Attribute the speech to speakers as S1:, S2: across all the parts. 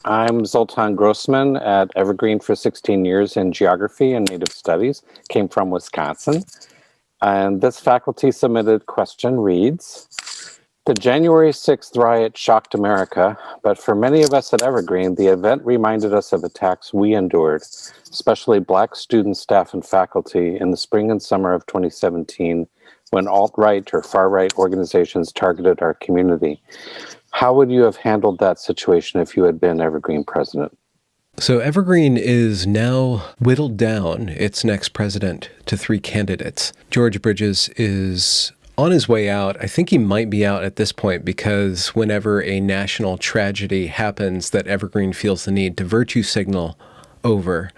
S1: I'm Zoltan Grossman at Evergreen for 16 years in geography and native studies, came from Wisconsin. And this faculty submitted question reads, the January 6th riot shocked America, but for many of us at Evergreen, the event reminded us of attacks we endured, especially Black students, staff, and faculty in the spring and summer of 2017, when alt-right or far-right organizations targeted our community. How would you have handled that situation if you had been Evergreen president?
S2: So Evergreen is now whittled down its next president to 3 candidates. George Bridges is on his way out. I think he might be out at this point because whenever a national tragedy happens that Evergreen feels the need to virtue signal over,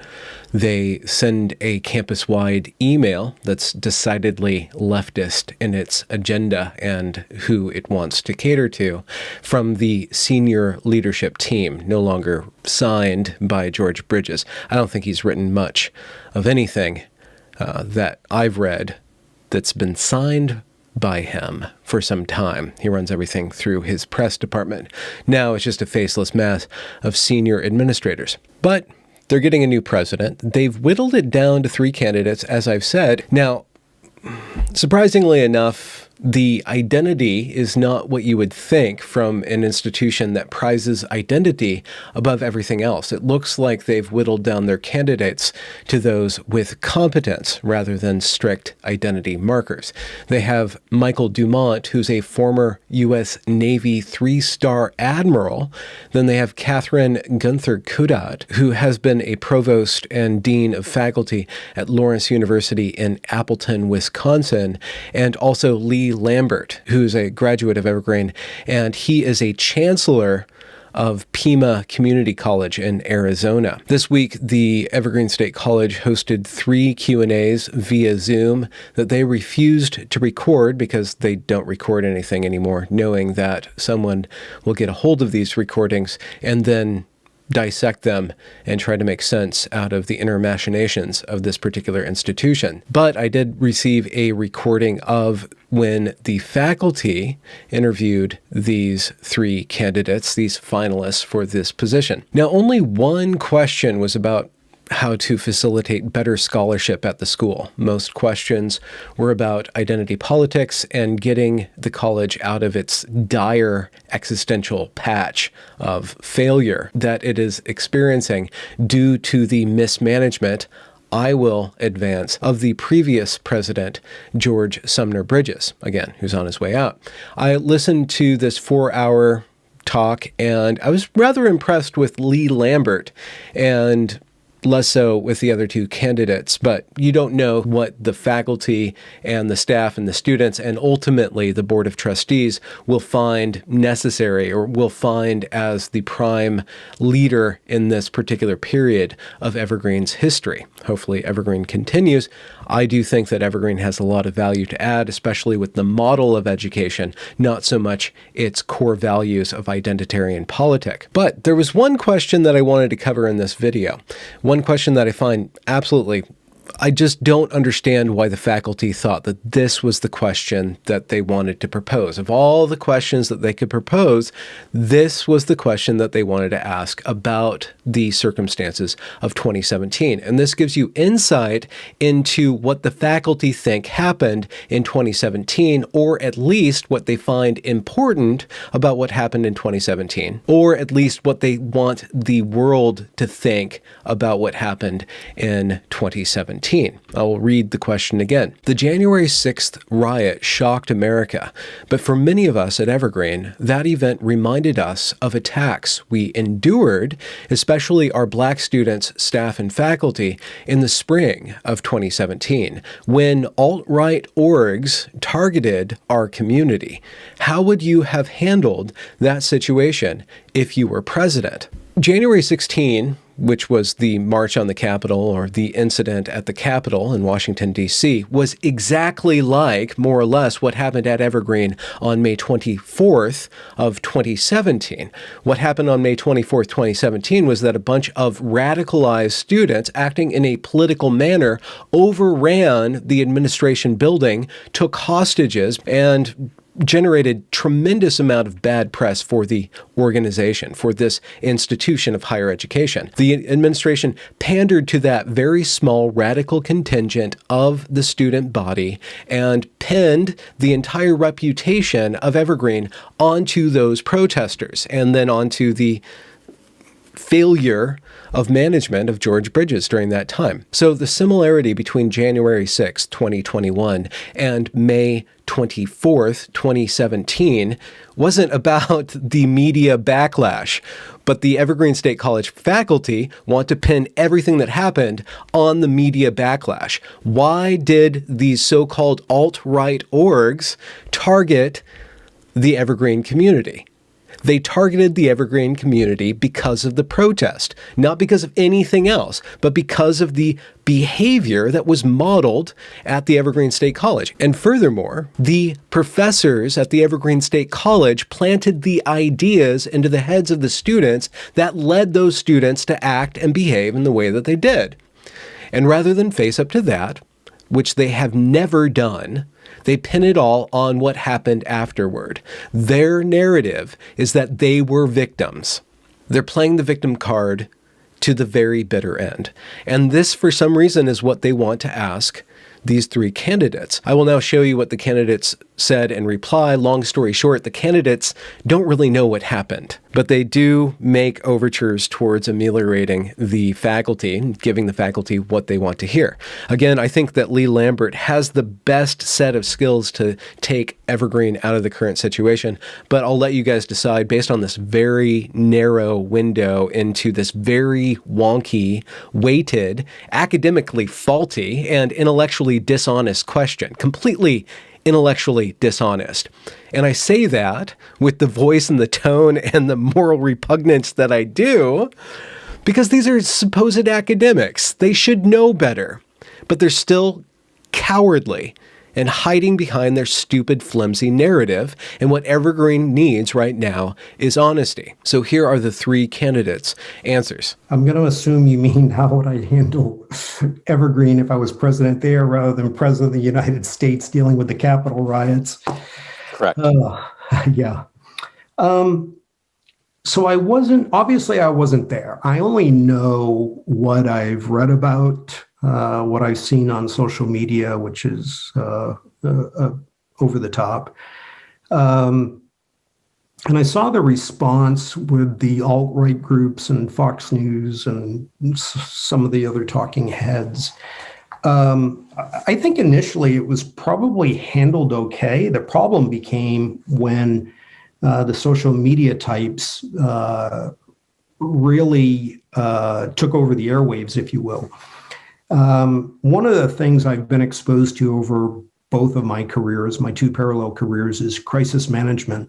S2: they send a campus-wide email that's decidedly leftist in its agenda and who it wants to cater to from the senior leadership team, no longer signed by George Bridges. I don't think he's written much of anything that I've read that's been signed by him for some time. He runs everything through his press department. Now it's just a faceless mass of senior administrators. But they're getting a new president. They've whittled it down to 3 candidates, as I've said. Now, surprisingly enough, the identity is not what you would think from an institution that prizes identity above everything else. It looks like they've whittled down their candidates to those with competence rather than strict identity markers. They have Michael Dumont, who's a former U.S. Navy 3-star admiral. Then they have Catherine Gunther Kudat, who has been a provost and dean of faculty at Lawrence University in Appleton, Wisconsin, and also Lee Lambert, who's a graduate of Evergreen, and he is a chancellor of Pima Community College in Arizona. This week, the Evergreen State College hosted 3 Q&As via Zoom that they refused to record because they don't record anything anymore, knowing that someone will get a hold of these recordings and then dissect them and try to make sense out of the inner machinations of this particular institution. But I did receive a recording of when the faculty interviewed these 3 candidates, these finalists for this position. Now, only one question was about how to facilitate better scholarship at the school. Most questions were about identity politics and getting the college out of its dire existential patch of failure that it is experiencing due to the mismanagement, I will advance, of the previous president, George Sumner Bridges, again, who's on his way out. I listened to this 4-hour talk and I was rather impressed with Lee Lambert and less so with the other 2 candidates, but you don't know what the faculty and the staff and the students and ultimately the Board of Trustees will find necessary or will find as the prime leader in this particular period of Evergreen's history. Hopefully Evergreen continues. I do think that Evergreen has a lot of value to add, especially with the model of education, not so much its core values of identitarian politic. But there was one question that I wanted to cover in this video. One question that I find absolutely, I just don't understand why the faculty thought that this was the question that they wanted to propose. Of all the questions that they could propose, this was the question that they wanted to ask about the circumstances of 2017. And this gives you insight into what the faculty think happened in 2017, or at least what they find important about what happened in 2017, or at least what they want the world to think about what happened in 2017. I will read the question again. The January 6th riot shocked America, but for many of us at Evergreen, that event reminded us of attacks we endured, especially our Black students, staff, and faculty, in the spring of 2017, when alt-right orgs targeted our community. How would you have handled that situation if you were president? January 16, which was the March on the Capitol or the incident at the Capitol in Washington, D.C., was exactly like, more or less, what happened at Evergreen on May 24th of 2017. What happened on May 24th, 2017 was that a bunch of radicalized students acting in a political manner overran the administration building, took hostages, and generated tremendous amount of bad press for the organization, for this institution of higher education. The administration pandered to that very small radical contingent of the student body and pinned the entire reputation of Evergreen onto those protesters and then onto the failure of management of George Bridges during that time. So the similarity between January 6, 2021 and May 24th, 2017 wasn't about the media backlash, but the Evergreen State College faculty want to pin everything that happened on the media backlash. Why did these so-called alt-right orgs target the Evergreen community? They targeted the Evergreen community because of the protest, not because of anything else, but because of the behavior that was modeled at the Evergreen State College. And furthermore, the professors at the Evergreen State College planted the ideas into the heads of the students that led those students to act and behave in the way that they did. And rather than face up to that, which they have never done, they pin it all on what happened afterward. Their narrative is that they were victims. They're playing the victim card to the very bitter end. And this, for some reason, is what they want to ask these three candidates. I will now show you what the candidates said in reply. Long story short, the candidates don't really know what happened, but they do make overtures towards ameliorating the faculty, giving the faculty what they want to hear. Again, I think that Lee Lambert has the best set of skills to take Evergreen out of the current situation, but I'll let you guys decide based on this very narrow window into this very wonky, weighted, academically faulty, and intellectually dishonest question. Completely intellectually dishonest. And I say that with the voice and the tone and the moral repugnance that I do, because these are supposed academics. They should know better, but they're still cowardly and hiding behind their stupid, flimsy narrative. And what Evergreen needs right now is honesty. So here are the three candidates' answers.
S3: I'm going to assume you mean how would I handle Evergreen if I was president there rather than president of the United States dealing with the Capitol riots.
S1: Correct.
S3: Yeah. So I wasn't there. I only know what I've read about, what I've seen on social media, which is over the top. And I saw the response with the alt-right groups and Fox News and some of the other talking heads. I think initially it was probably handled okay. The problem became when the social media types really took over the airwaves, if you will. One of the things I've been exposed to over both of my careers, my two parallel careers, is crisis management.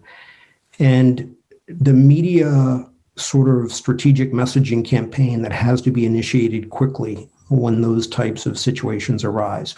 S3: And the media sort of strategic messaging campaign that has to be initiated quickly when those types of situations arise.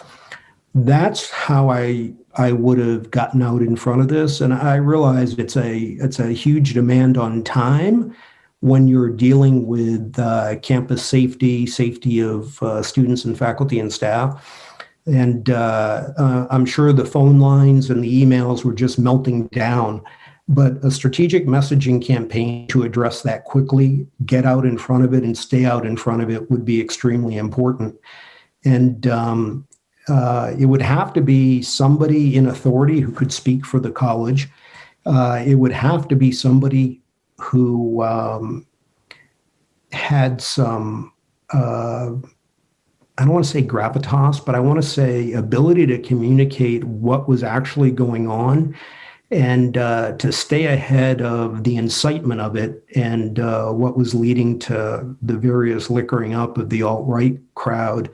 S3: That's how I would have gotten out in front of this. And I realized it's a huge demand on time when you're dealing with campus safety of students and faculty and staff. And I'm sure the phone lines and the emails were just melting down. But a strategic messaging campaign to address that quickly, get out in front of it and stay out in front of it would be extremely important. And it would have to be somebody in authority who could speak for the college. It would have to be somebody who had some, I don't want to say gravitas, but I want to say ability to communicate what was actually going on and to stay ahead of the incitement of it and what was leading to the various liquoring up of the alt-right crowd.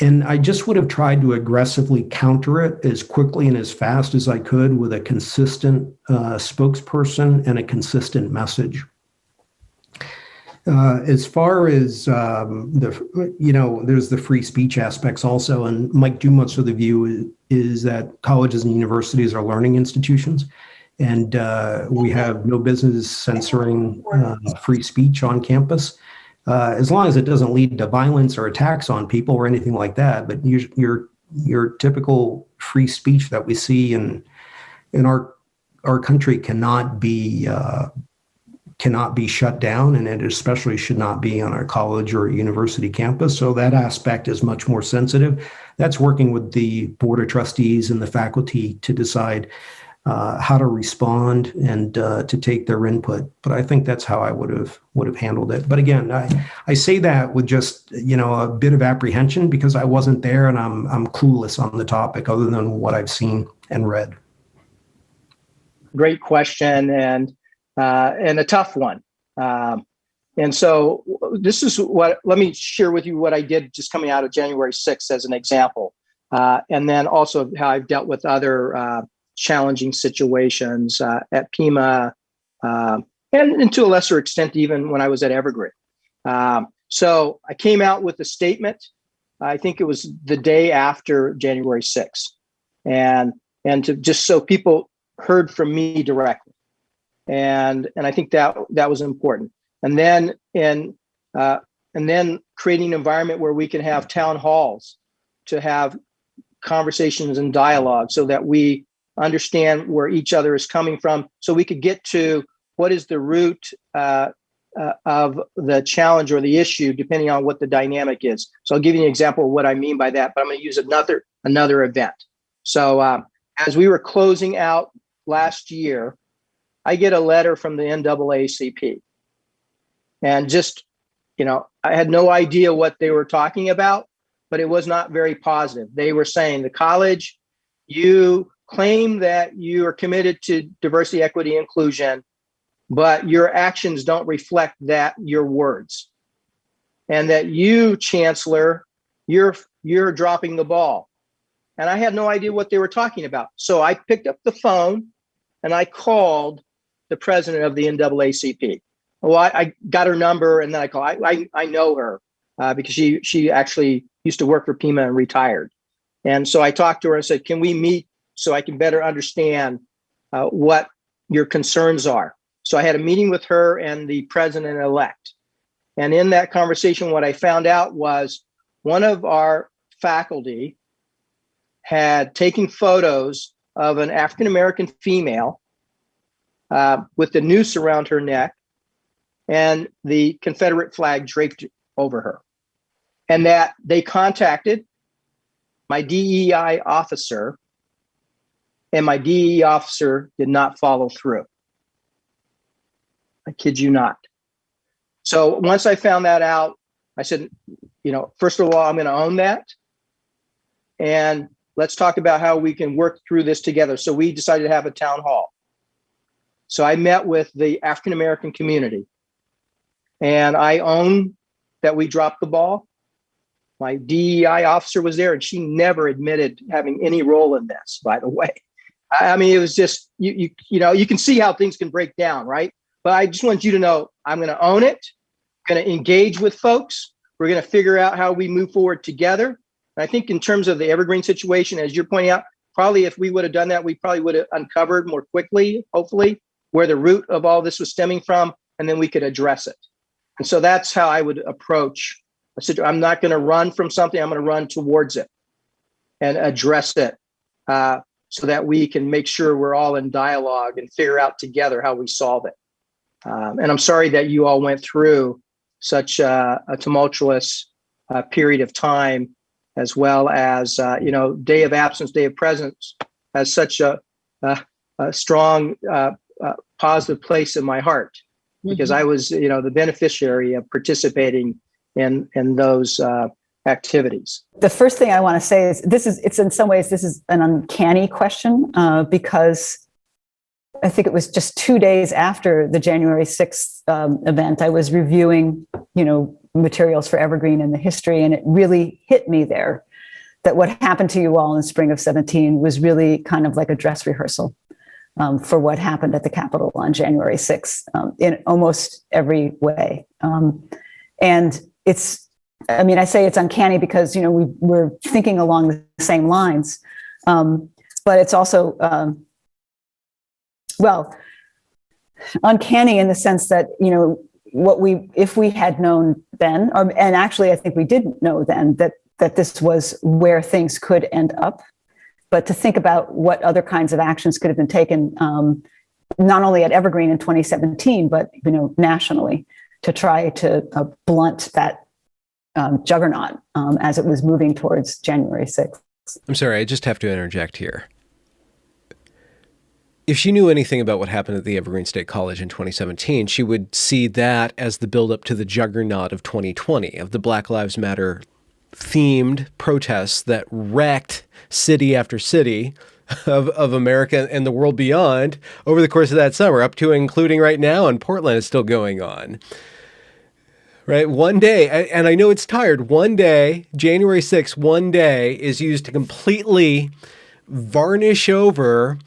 S3: And I just would have tried to aggressively counter it as quickly and as fast as I could with a consistent spokesperson and a consistent message. As far as there's the free speech aspects also, and Mike Dumut's of the view is that colleges and universities are learning institutions, and we have no business censoring free speech on campus, as long as it doesn't lead to violence or attacks on people or anything like that. But your typical free speech that we see in and our country cannot be shut down, and it especially should not be on our college or university campus. So that aspect is much more sensitive. That's working with the board of trustees and the faculty to decide how to respond and to take their input. But I think that's how I would have handled it. But again, I say that with just a bit of apprehension because I wasn't there and I'm clueless on the topic other than what I've seen and read.
S4: Great question and a tough one. And so this is let me share with you what I did just coming out of January 6th as an example. And then also how I've dealt with other challenging situations at Pima, and to a lesser extent, even when I was at Evergreen. So I came out with a statement. I think it was the day after January 6th, and to just so people heard from me directly, and I think that was important. And then creating an environment where we can have town halls to have conversations and dialogue, so that we understand where each other is coming from, so we could get to what is the root of the challenge or the issue, depending on what the dynamic is. So I'll give you an example of what I mean by that, but I'm going to use another event. So as we were closing out last year, I get a letter from the NAACP, and just, I had no idea what they were talking about, but it was not very positive. They were saying, the college, you claim that you are committed to diversity, equity, inclusion, but your actions don't reflect your words. And that you, Chancellor, you're dropping the ball. And I had no idea what they were talking about. So I picked up the phone and I called the president of the NAACP. Well, I got her number, and then I called. I know her because she actually used to work for Pima and retired. And so I talked to her and said, can we meet so I can better understand what your concerns are? So I had a meeting with her and the president-elect. And in that conversation, what I found out was one of our faculty had taken photos of an African-American female with the noose around her neck and the Confederate flag draped over her. And that they contacted my DEI officer, and my DEI officer did not follow through. I kid you not. So once I found that out, I said, first of all, I'm going to own that. And let's talk about how we can work through this together. So we decided to have a town hall. So I met with the African-American community, and I own that we dropped the ball. My DEI officer was there, and she never admitted having any role in this, by the way. I mean, it was just, you can see how things can break down, right? But I just want you to know, I'm going to own it, going to engage with folks. We're going to figure out how we move forward together. And I think in terms of the Evergreen situation, as you're pointing out, probably if we would have done that, we probably would have uncovered more quickly, hopefully, where the root of all this was stemming from, and then we could address it. And so that's how I would approach. I said, I'm not going to run from something. I'm going to run towards it and address it so that we can make sure we're all in dialogue and figure out together how we solve it. And I'm sorry that you all went through such a tumultuous period of time, as well as, day of absence, day of presence, has such a strong, positive place in my heart, because I was, the beneficiary of participating in those activities.
S5: The first thing I want to say is it's in some ways, this is an uncanny question because I think it was just 2 days after the January 6th event, I was reviewing, materials for Evergreen and the history, and it really hit me there that what happened to you all in spring of 17 was really kind of like a dress rehearsal for what happened at the Capitol on January 6th in almost every way. And I say it's uncanny because, we're thinking along the same lines, but it's also, uncanny in the sense that, if we had known then, and actually I think we didn't know then that this was where things could end up, but to think about what other kinds of actions could have been taken, not only at Evergreen in 2017, but nationally, to try to blunt that juggernaut as it was moving towards January 6th.
S2: I'm sorry, I just have to interject here. If she knew anything about what happened at the Evergreen State College in 2017, she would see that as the buildup to the juggernaut of 2020, of the Black Lives Matter themed protests that wrecked city after city of America and the world beyond over the course of that summer, up to including right now in Portland is still going on. Right? One day, and I know it's tired, one day, January 6th, one day is used to completely varnish over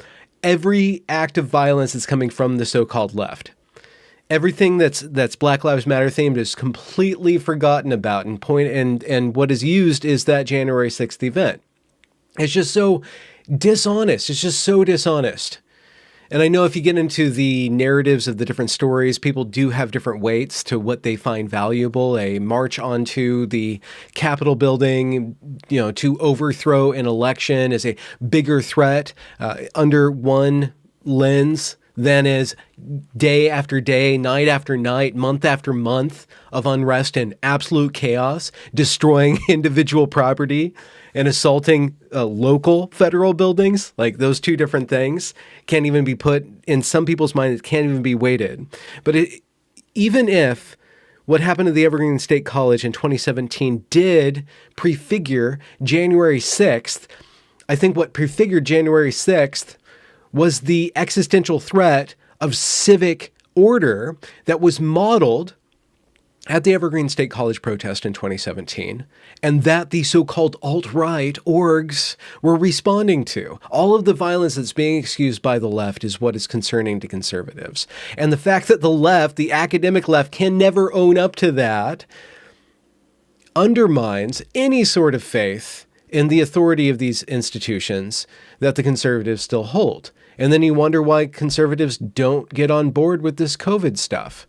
S2: every act of violence that's coming from the so-called left. Everything that's Black Lives Matter themed is completely forgotten about, and what is used is that January 6th event. It's just so dishonest. It's just so dishonest. And I know if you get into the narratives of the different stories, people do have different weights to what they find valuable. A march onto the Capitol building, to overthrow an election is a bigger threat under one lens than is day after day, night after night, month after month of unrest and absolute chaos, destroying individual property and assaulting local federal buildings. Like, those two different things can't even be put in some people's minds. It can't even be weighted. But even if what happened at the Evergreen State College in 2017 did prefigure January 6th, I think what prefigured January 6th was the existential threat of civic order that was modeled at the Evergreen State College protest in 2017, and that the so-called alt-right orgs were responding to. All of the violence that's being excused by the left is what is concerning to conservatives. And the fact that the left, the academic left, can never own up to that undermines any sort of faith in the authority of these institutions that the conservatives still hold. And then you wonder why conservatives don't get on board with this COVID stuff.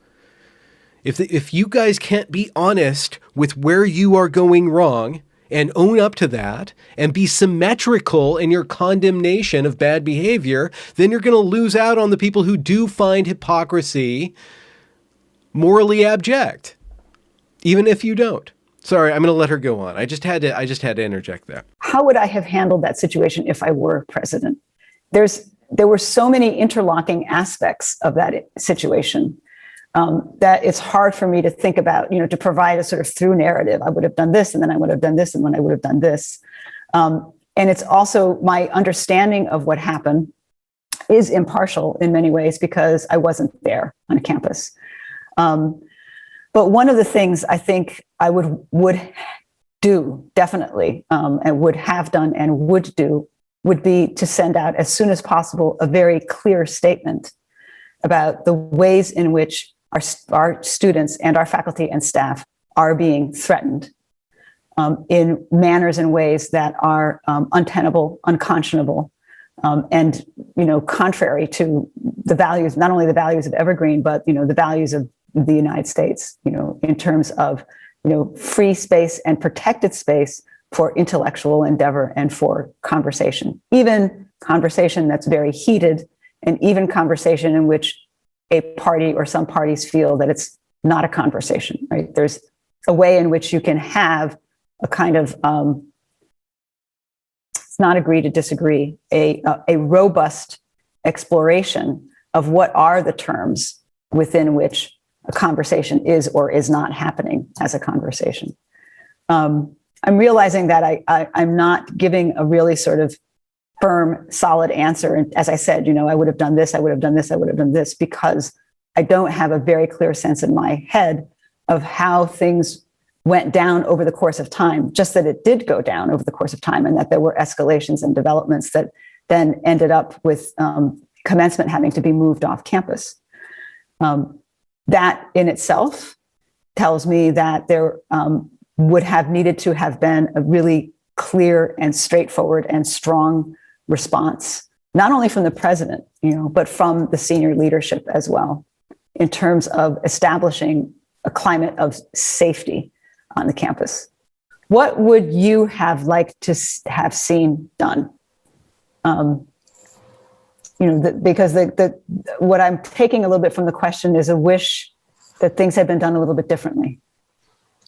S2: If you guys can't be honest with where you are going wrong and own up to that and be symmetrical in your condemnation of bad behavior, then you're going to lose out on the people who do find hypocrisy morally abject, even if you don't. Sorry, I'm going to let her go on. I just had to interject there.
S5: How would I have handled that situation if I were president? There were so many interlocking aspects of that situation that it's hard for me to think about, to provide a sort of through narrative. I would have done this, and then I would have done this, and then I would have done this. And it's also my understanding of what happened is impartial in many ways because I wasn't there on campus. But one of the things I think I would do definitely, and would have done and would do, would be to send out as soon as possible a very clear statement about the ways in which our students and our faculty and staff are being threatened in manners and ways that are untenable, unconscionable, and contrary to the values, not only the values of Evergreen, but the values of the United States. In terms of free space and protected space for intellectual endeavor and for conversation, even conversation that's very heated, and even conversation in which a party or some parties feel that it's not a conversation, right? There's a way in which you can have a kind of, it's not agree to disagree, a robust exploration of what are the terms within which a conversation is or is not happening as a conversation. I'm realizing that I'm not giving a really sort of firm, solid answer. And as I said, I would have done this, I would have done this, I would have done this, because I don't have a very clear sense in my head of how things went down over the course of time, just that it did go down over the course of time, and that there were escalations and developments that then ended up with commencement having to be moved off campus. That in itself tells me that there would have needed to have been a really clear and straightforward and strong response, not only from the president, but from the senior leadership as well, in terms of establishing a climate of safety on the campus. What would you have liked to have seen done? Because what I'm taking a little bit from the question is a wish that things had been done a little bit differently.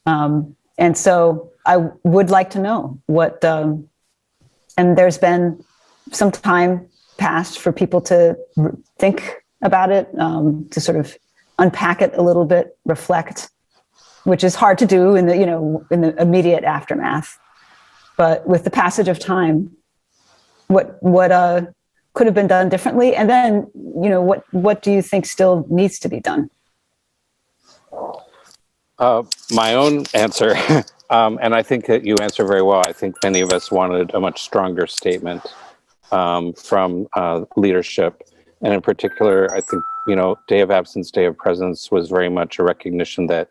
S5: And so I would like to know what, and there's been some time passed for people to think about it, to sort of unpack it a little bit, reflect, which is hard to do in the immediate aftermath. But with the passage of time, what could have been done differently? And then, what do you think still needs to be done?
S1: My own answer, and I think that you answer very well. I think many of us wanted a much stronger statement from leadership. And in particular, I think, Day of Absence, Day of Presence was very much a recognition that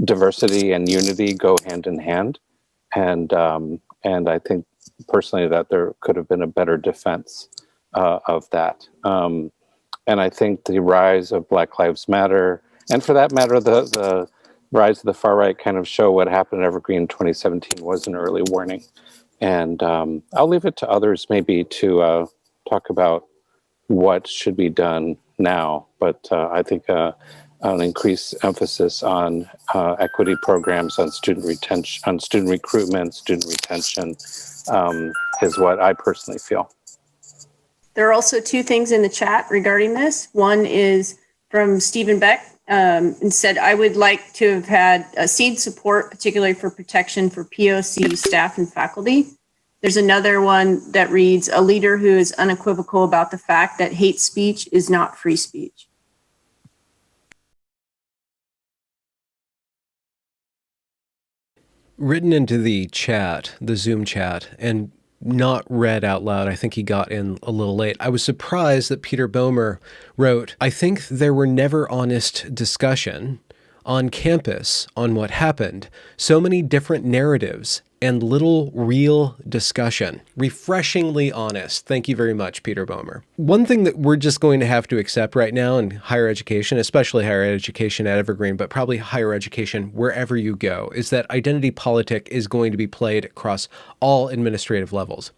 S1: diversity and unity go hand in hand. And I think personally that there could have been a better defense of that. And I think the rise of Black Lives Matter, and for that matter, the rise of the far right kind of show what happened at Evergreen in 2017 was an early warning. And I'll leave it to others maybe to talk about what should be done now. But I think an increased emphasis on equity programs, on student retention, on student recruitment, student retention is what I personally feel.
S6: There are also two things in the chat regarding this. One is from Stephen Beck, and said, I would like to have had a seed support, particularly for protection for POC staff and faculty. There's another one that reads, a leader who is unequivocal about the fact that hate speech is not free speech.
S2: Written into the chat, the Zoom chat, and not read out loud. I think he got in a little late. I was surprised that Peter Boehmer wrote, I think there were never honest discussion on campus on what happened. So many different narratives and little real discussion. Refreshingly honest. Thank you very much, Peter Boehmer. One thing that we're just going to have to accept right now in higher education, especially higher education at Evergreen, but probably higher education wherever you go, is that identity politic is going to be played across all administrative levels.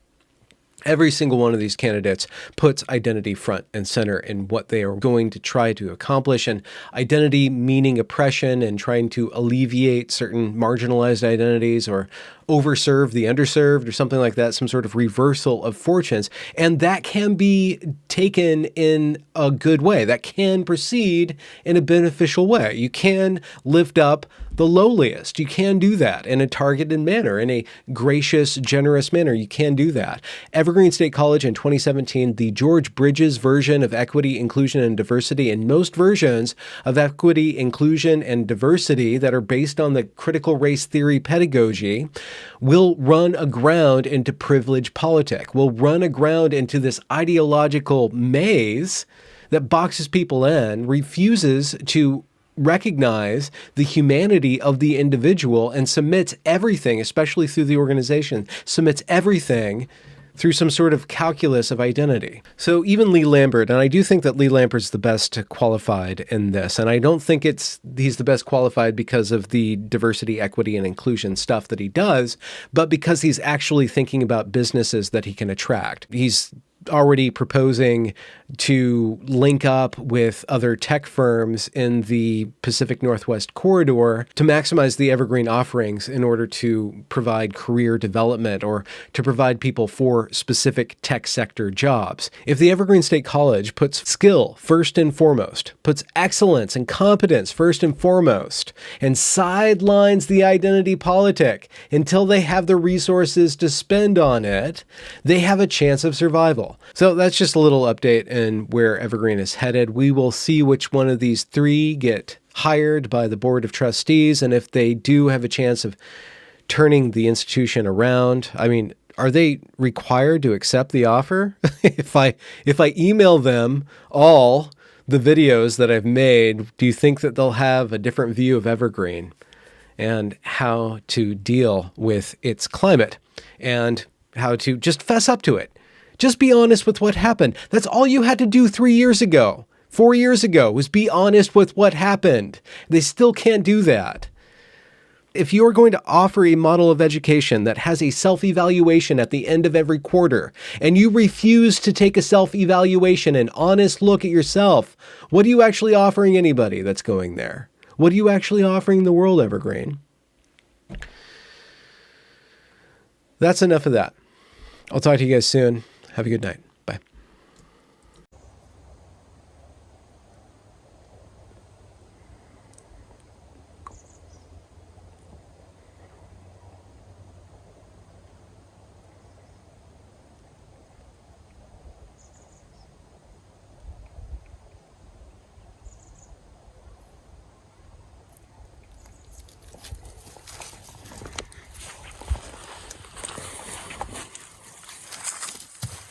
S2: Every single one of these candidates puts identity front and center in what they are going to try to accomplish, and identity meaning oppression and trying to alleviate certain marginalized identities or overserve the underserved or something like that, some sort of reversal of fortunes. And that can be taken in a good way. That can proceed in a beneficial way. You can lift up the lowliest. You can do that in a targeted manner, in a gracious, generous manner. You can do that. Evergreen State College in 2017, the George Bridges version of equity, inclusion, and diversity, and most versions of equity, inclusion, and diversity that are based on the critical race theory pedagogy will run aground into privilege politic, will run aground into this ideological maze that boxes people in, refuses to recognize the humanity of the individual, and submits everything, especially through the organization, submits everything through some sort of calculus of identity. So even Lee Lambert, and I do think that Lee Lambert's the best qualified in this, and I don't think he's the best qualified because of the diversity, equity, and inclusion stuff that he does, but because he's actually thinking about businesses that he can attract. He's already proposing to link up with other tech firms in the Pacific Northwest corridor to maximize the Evergreen offerings in order to provide career development or to provide people for specific tech sector jobs. If the Evergreen State College puts skill first and foremost, puts excellence and competence first and foremost, and sidelines the identity politic until they have the resources to spend on it, they have a chance of survival. So that's just a little update in where Evergreen is headed. We will see which one of these three get hired by the Board of Trustees, and if they do have a chance of turning the institution around. I mean, are they required to accept the offer? If I email them all the videos that I've made, do you think that they'll have a different view of Evergreen and how to deal with its climate and how to just fess up to it? Just be honest with what happened. That's all you had to do 3 years ago, 4 years ago, was be honest with what happened. They still can't do that. If you're going to offer a model of education that has a self-evaluation at the end of every quarter, and you refuse to take a self-evaluation, an honest look at yourself, what are you actually offering anybody that's going there? What are you actually offering the world, Evergreen? That's enough of that. I'll talk to you guys soon. Have a good night.